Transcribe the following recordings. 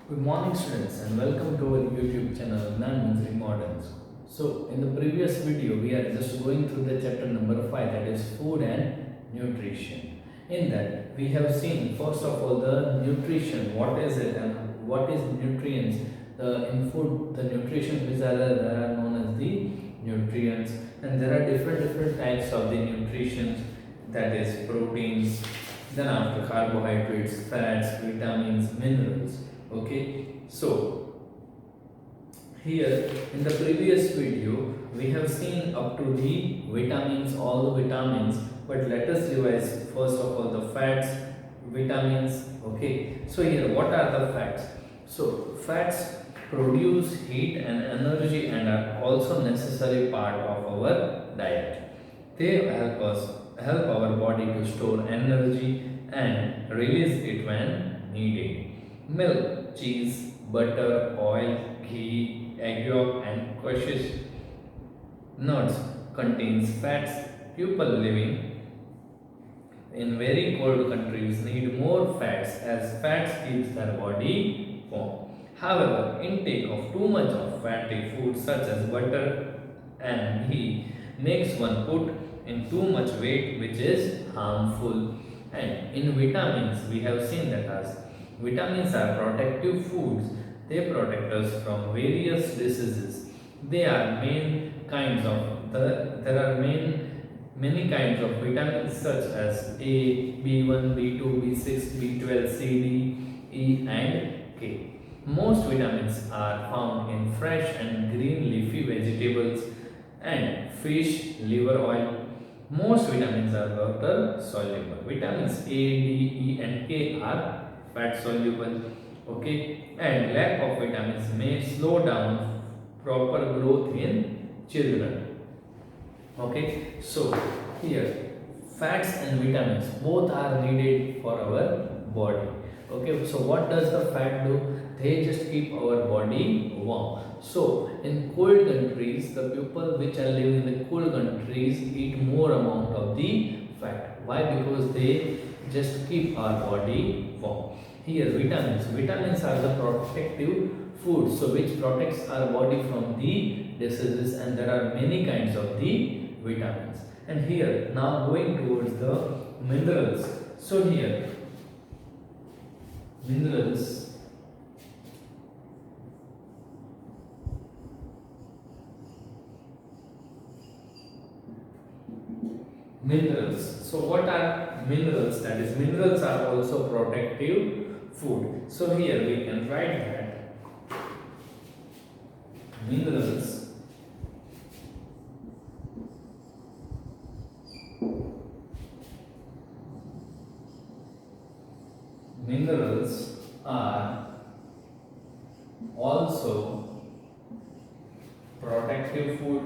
Good morning, students, and welcome to our YouTube channel Nine Moderns. So, in the previous video, we are just going through the chapter number 5, that is food and nutrition. In that, we have seen first of all the nutrition, what is it and what is nutrients. In food, the nutrition which are known as the nutrients, and there are different types of the nutrition, that is proteins, then after carbohydrates, fats, vitamins, minerals. Okay, so here in the previous video we have seen up to the vitamins, all the vitamins, but let us revise first of all the fats, vitamins. Okay, so here what are the fats? So fats produce heat and energy and are also necessary part of our diet. They help our body to store energy and release it when needed. Milk, cheese, butter, oil, ghee, egg yolk and cashew nuts contains fats. People living in very cold countries need more fats as fats keeps their body warm. However, intake of too much of fatty foods such as butter and ghee makes one put in too much weight, which is harmful. And in vitamins, we have seen that as vitamins are protective foods. They protect us from various diseases. They are main kinds of there are many kinds of vitamins such as A, B1, B2, B6, B12, C, D, E and K. Most vitamins are found in fresh and green leafy vegetables and fish, liver oil. Most vitamins are water soluble. Vitamins A, D, E and K are fat soluble. Okay, and lack of vitamins may slow down proper growth in children. Okay, so here fats and vitamins both are needed for our body. Okay, so what does the fat do? They just keep our body warm. So in cold countries, the people which are living in the cold countries eat more amount of the fat. Why? Because they just keep our body warm. Here vitamins are the protective food, so which protects our body from the diseases, and there are many kinds of the vitamins. And here now going towards the minerals. So here minerals so what are minerals? That is, minerals are also protective food. So here we can write that minerals are also protective food.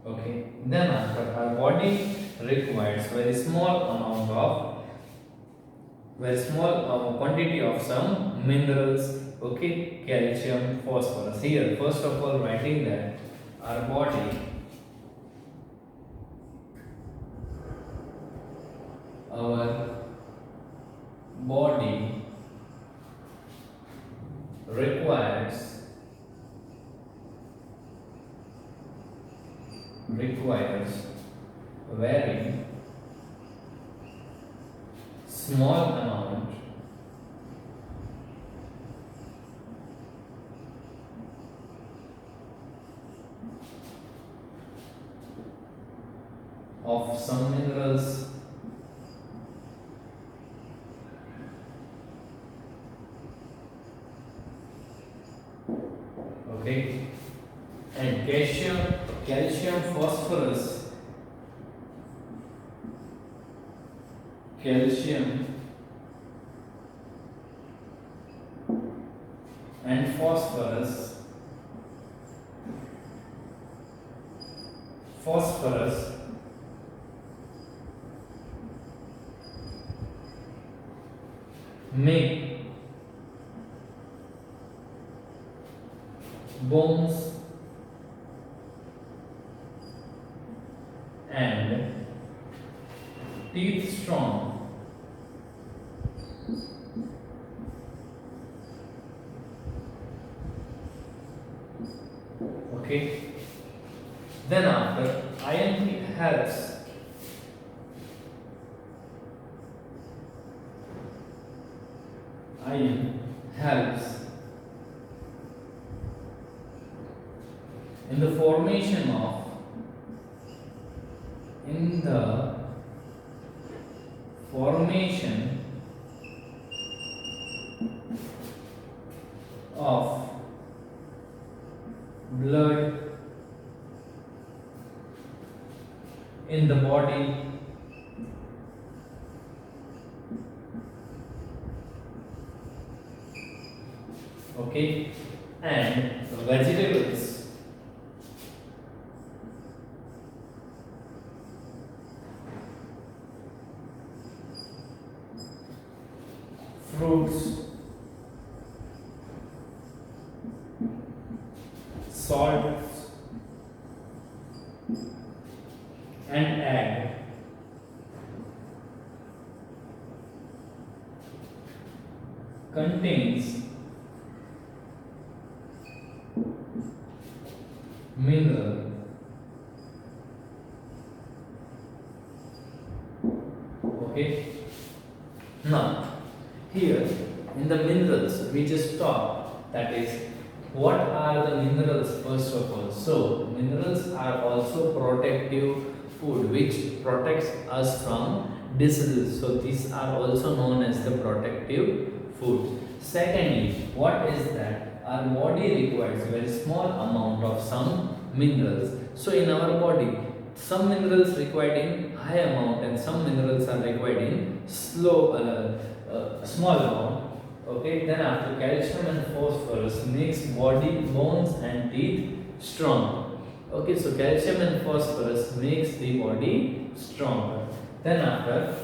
Okay, then after our body requires very small quantity of some minerals. Okay, calcium, phosphorus. Here first of all writing that our body our body requires very small amount of some minerals. Okay, and calcium, phosphorus, calcium and phosphorus make bones and teeth strong. Okay. Then after, iron helps iron helps in the formation of in the formation of blood in the body. Okay, and vegetables fruits, salt and egg contains mineral. Okay, now here in the minerals we just talk, that is what are the minerals first of all. So minerals are also protective food which protects us from diseases, so these are also known as the protective food. Secondly, what is that our body requires very small amount of some minerals. So in our body some minerals required in high amount and some minerals are required in small amount. Okay, then after, calcium and phosphorus makes body, bones and teeth strong. Okay, so calcium and phosphorus makes the body stronger. Then after,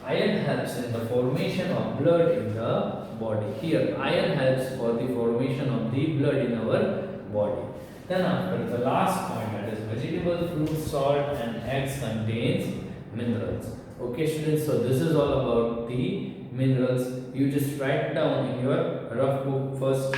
iron helps in the formation of blood in the body. Here iron helps for the formation of the blood in our body. Then after, the last point, that is vegetable, fruit, salt and eggs contains minerals. Okay students, so this is all about the minerals. You just write down in your rough book first.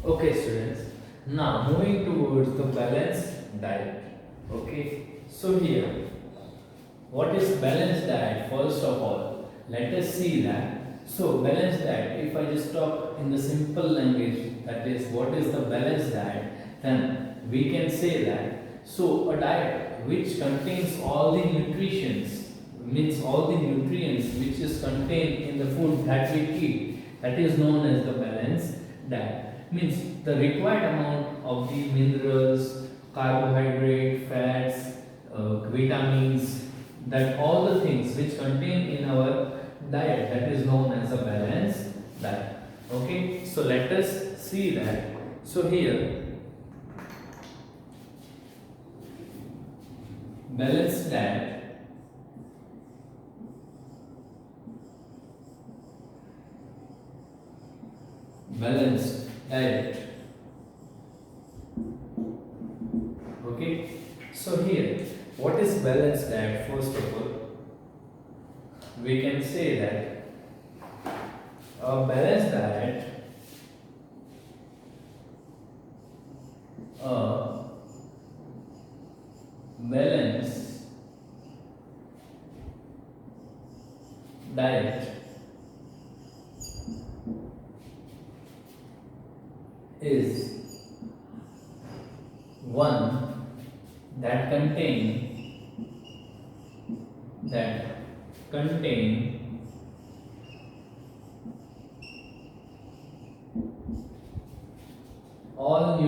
Okay students, now moving towards the balanced diet. Okay, so here what is balanced diet? First of all, let us see that. So balanced diet, if I just talk in the simple language, that is what is the balanced diet, then we can say that, so a diet which contains all the nutrients, means all the nutrients which is contained in the food that we eat, that is known as the balanced diet. Means the required amount of the minerals, carbohydrate, fats, vitamins, that all the things which contain in our diet, that is known as a balanced diet. Okay, so let us see that. So here balanced diet balanced diet. Okay, so here what is balanced diet? First of all, we can say that a balanced diet, a balanced diet is one that contain all all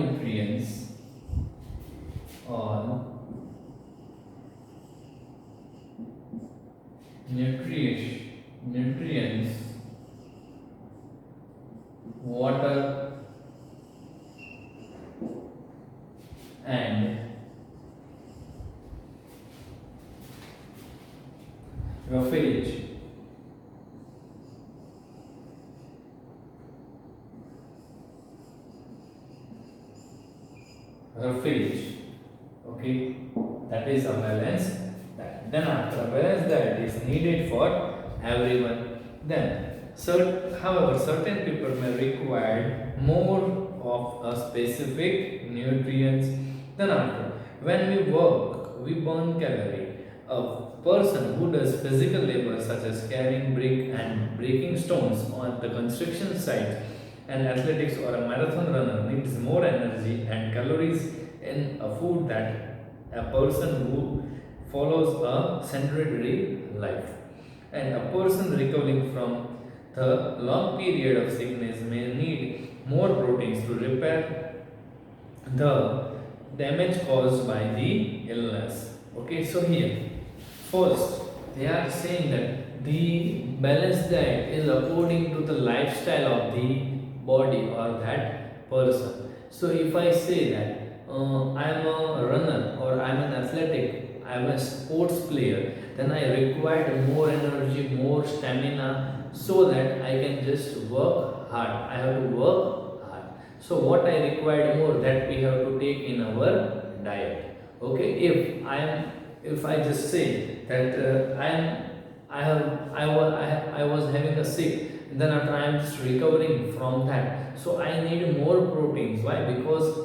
nutrients, water and roughage. Okay, that is a balanced diet. Then after a balanced diet is needed for everyone. However, certain people may require more of a specific nutrients. Then after, when we work, we burn calorie. A person who does physical labor such as carrying brick and breaking stones on the construction site, an athletics or a marathon runner needs more energy and calories in a food than a person who follows a sedentary life. And a person recovering from the long period of sickness may need more proteins to repair the damage caused by the illness. Okay, so here first they are saying that the balanced diet is according to the lifestyle of the body or that person. So if I say that I am a runner or I am an athletic, I am a sports player, then I require more energy, more stamina, so that I can just work hard. I have to work hard. So what I require more, that we have to take in our diet. Okay, if I just say that I was having a sick, then after I am just recovering from that, so I need more proteins. Why? Because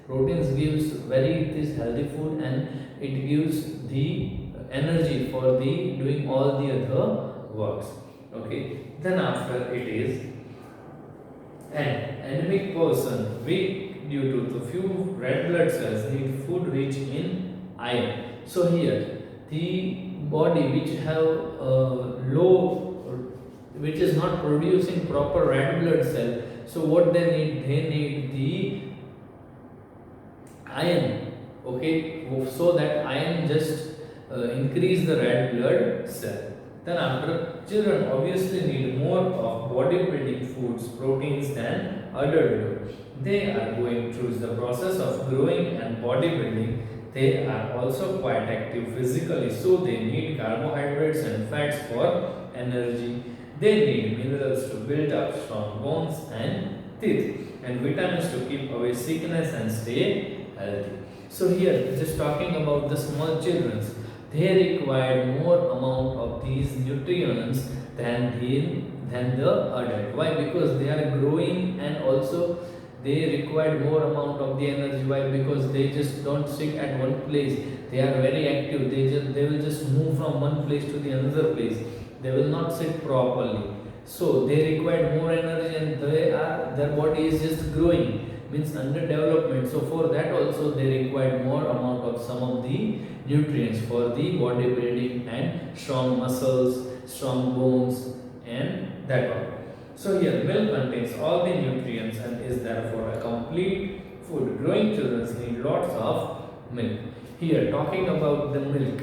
proteins gives it is healthy food, and it gives the energy for the doing all the other works. Okay, then after it is an anemic person weak due to the few red blood cells need food rich in iron. So here the body which have low, which is not producing proper red blood cell, so what they need the iron. Okay, so that iron just increase the red blood cell. Then after, children obviously need more of bodybuilding foods, proteins than adulthood. They are going through the process of growing and bodybuilding. They are also quite active physically, so they need carbohydrates and fats for energy. They need minerals to build up strong bones and teeth, and vitamins to keep away sickness and stay healthy. So here, just talking about the small children, they require more amount of these nutrients than the adult. Why? Because they are growing, and also they require more amount of the energy. Why? Because they just don't sit at one place. They are very active. They will just move from one place to the another place. They will not sit properly. So they require more energy, and their body is just growing, means under development. So for that also they require more amount of some of the nutrients for the bodybuilding and strong muscles, strong bones, and that all. So here milk contains all the nutrients and is therefore a complete food. Growing children need lots of milk. Here talking about the milk,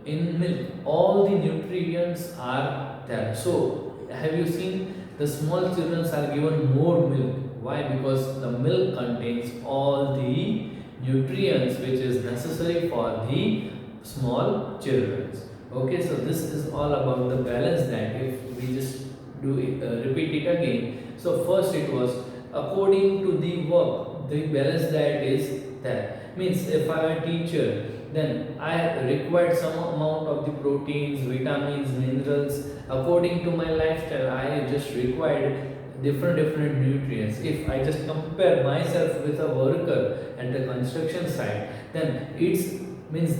in milk all the nutrients are there. So have you seen the small children are given more milk? Why? Because the milk contains all the nutrients which is necessary for the small children. Okay, so this is all about the balanced diet. If we just repeat it again. So first it was according to the work. The balanced diet is there. Means if I am a teacher, then I required some amount of the proteins, vitamins, minerals. According to my lifestyle, I just required different nutrients. If I just compare myself with a worker at the construction site, then it's means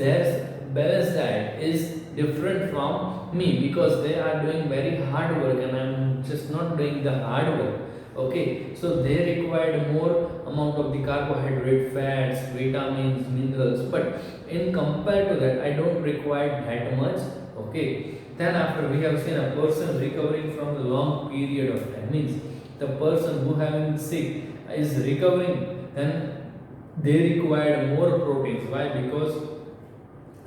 balanced diet is different from me, because they are doing very hard work and I'm just not doing the hard work. Okay, so they required more amount of the carbohydrate, fats, vitamins, minerals, but in compared to that I don't require that much. Okay, then after we have seen a person recovering from a long period of time, means the person who having sick is recovering, then they require more proteins. Why? Because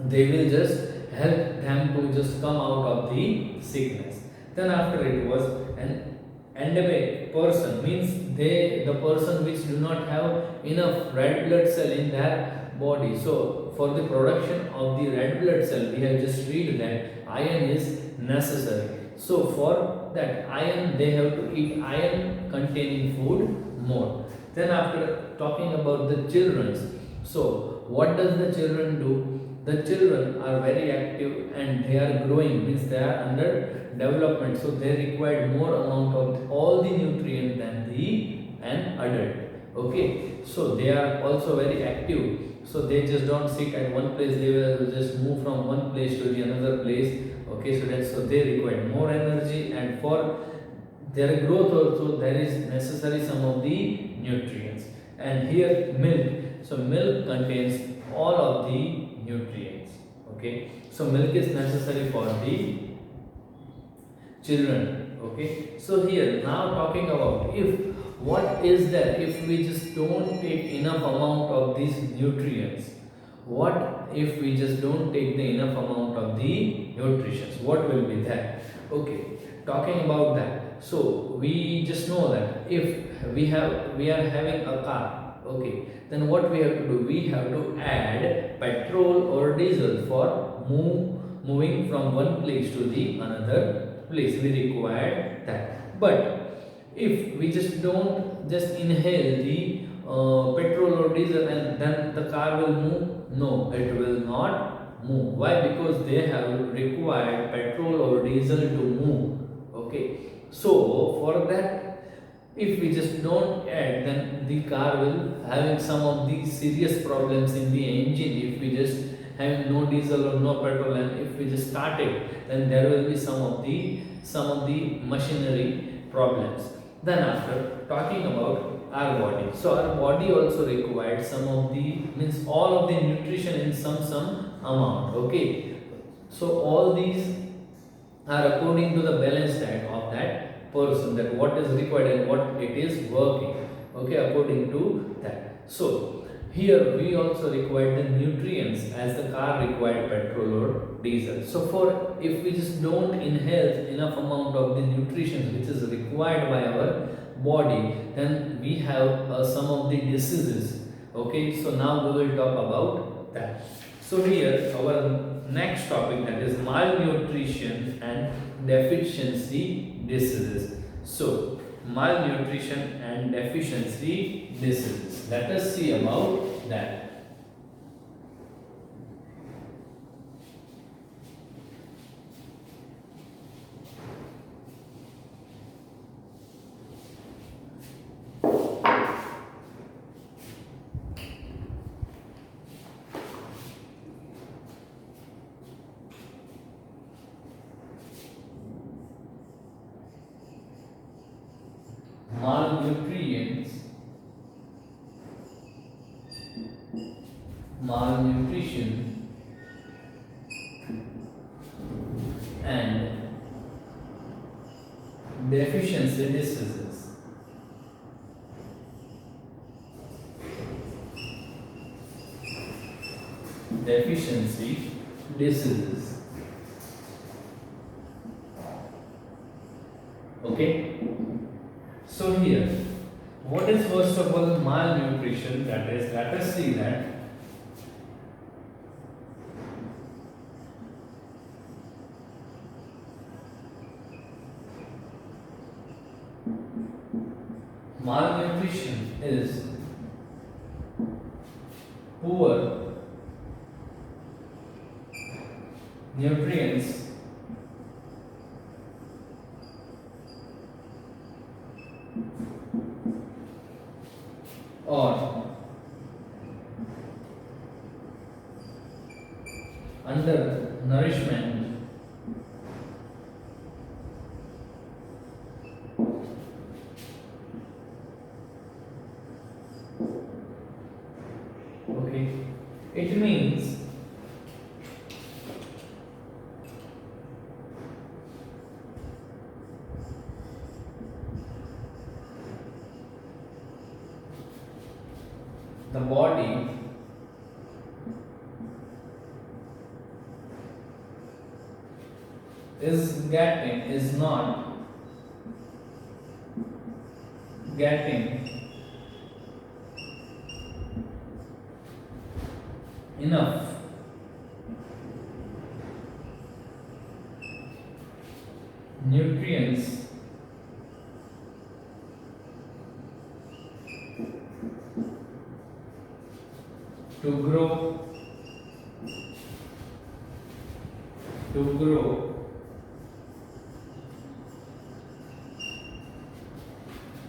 they will just help them to just come out of the sickness. Then after it was an endemic person, means the person which do not have enough red blood cell in their body. So for the production of the red blood cell, we have just read that iron is necessary. So for that iron, they have to eat iron containing food more. Then after talking about the children's, so what does the children do? The children are very active and they are growing, means they are under development, so they require more amount of all the nutrients than an adult. Okay, so they are also very active, so they just don't sit at one place, they will just move from one place to the another place. Okay, so they require more energy, and for their growth also there is necessary some of the nutrients. And here milk, so milk contains all of the nutrients. Okay, so milk is necessary for the children. Okay, so here now talking about if what is there if we just don't take enough amount of these nutrients, what if we just don't take the enough amount of the nutritions, what will be that? Okay, talking about that, so we just know that if we are having a car, okay, then what we have to do, we have to add petrol or diesel for moving from one place to the another place, we require that. But if we just don't just inhale the petrol or diesel and then the car will move, no, it will not move. Why? Because they have required petrol or diesel to move. Okay, so for that, if we just don't add, then the car will having some of the serious problems in the engine. If we just have no diesel or no petrol, and if we just start it, then there will be some of the machinery problems. Then after talking about our body, so our body also required some of the, means all of the nutrition in some amount. Okay, so all these are according to the balance diet of that person, that what is required and what it is working. Okay, according to that. So here we also require the nutrients as the car required petrol or diesel. So for if we just don't inhale enough amount of the nutrition which is required by our body, then we have some of the diseases. Okay, so now we will talk about that. So here our next topic, that is malnutrition and deficiency diseases. So malnutrition and deficiency diseases, let us see about that. Malnutrition and deficiency diseases. Deficiency diseases. Okay, so here what is first of all malnutrition? That is, let us see that malnutrition is poor nutrients or undernourishment, okay, it means the body is not getting enough nutrients to grow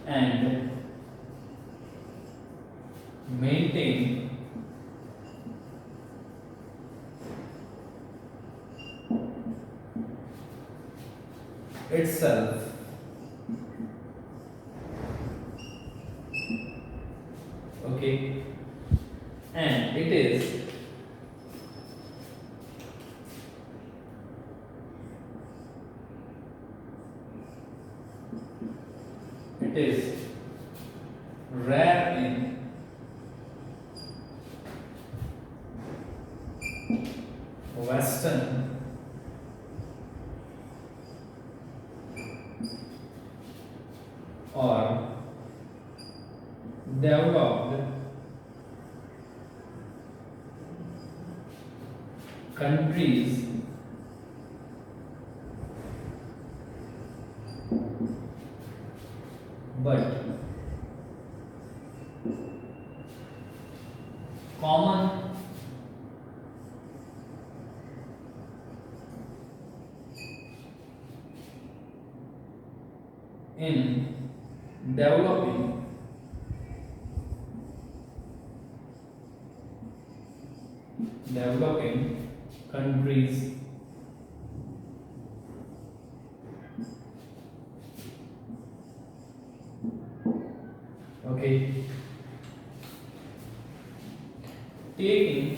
and maintain itself. Okay, and it is rare in Western or developed countries, but common in developing countries. Okay, taking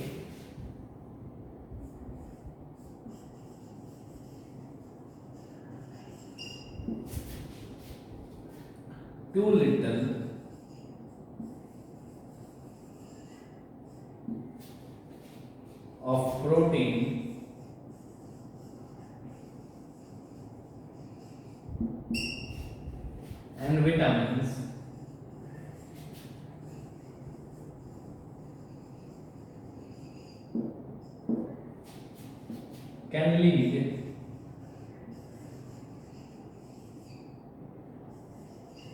too little of protein and vitamins can lead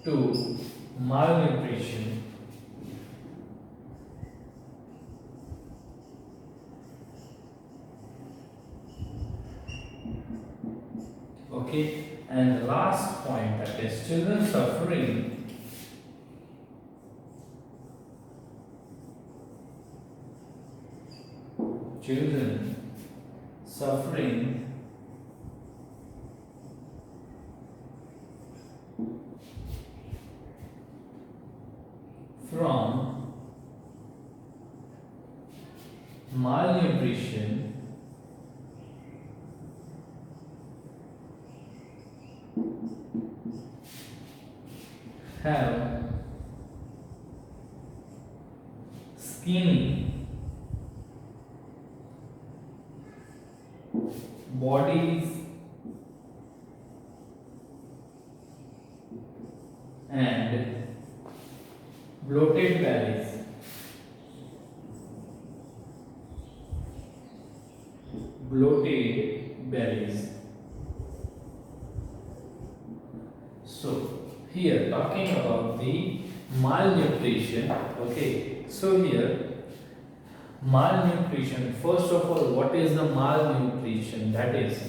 to malnutrition, okay, and the last point, that is children suffering from malnutrition have skinny bodies and bloated bellies. So here talking about the malnutrition. Okay, so here malnutrition, first of all, what is the malnutrition? That is,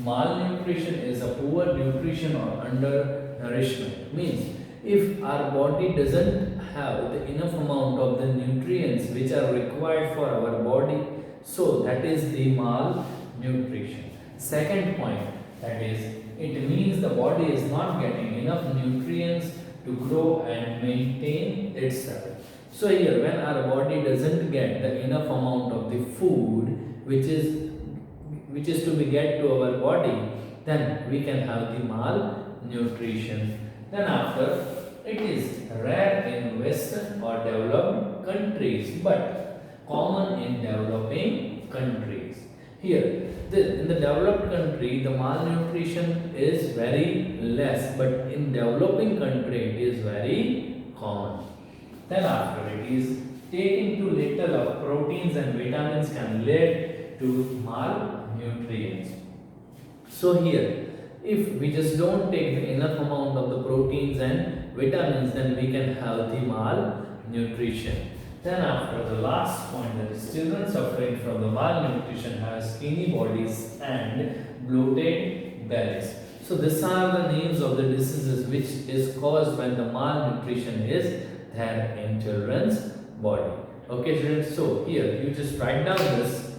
malnutrition is a poor nutrition or undernourishment. Means if our body doesn't have the enough amount of the nutrients which are required for our body, So that is the malnutrition. Second point, that is, it means the body is not getting enough nutrients to grow and maintain itself. So here, when our body doesn't get the enough amount of the food which is to be get to our body, then we can have the malnutrition. Then after, it is rare in Western or developed countries, but common in developing countries. Here, in the developed country, the malnutrition is very less, but in developing country, it is very common. Then after, it is taking too little of proteins and vitamins can lead to malnutrients. So here, if we just don't take the enough amount of the proteins and vitamins, then we can have the malnutrition. Then after, the last point, that is, children suffering from the malnutrition have skinny bodies and bloated bellies. So these are the names of the diseases which is caused when the malnutrition is there in children's body. Okay students, so here you just write down this.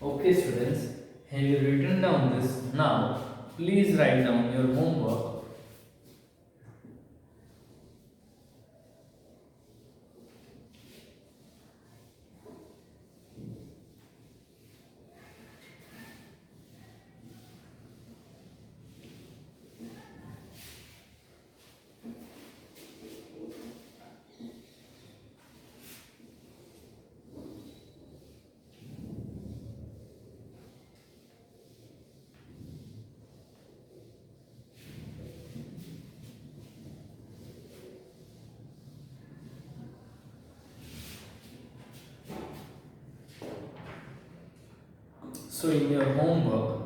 Okay students, have you written down this? Now, please write down your homework. So in your homework,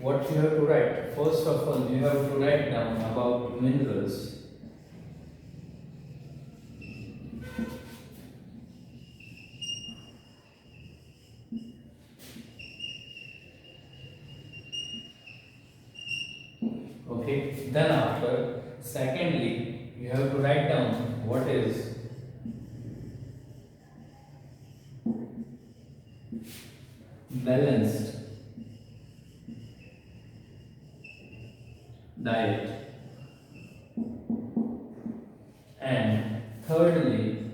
what you have to write? First of all, you have to write down about minerals. Okay, then after, secondly, you have to write down what is balanced diet, and thirdly,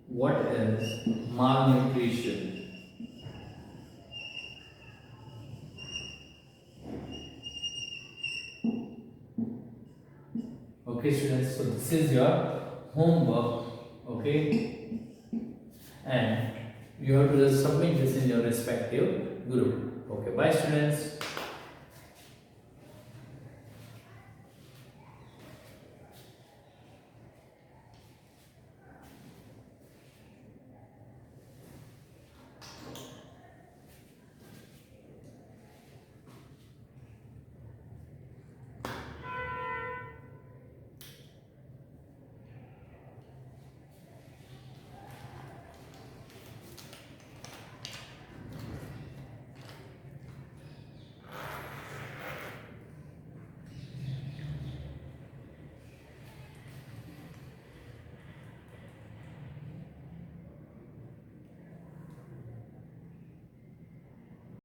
what is malnutrition. Okay students, so this is your homework, okay, and you have to just submit this in your respective group. Okay, bye students.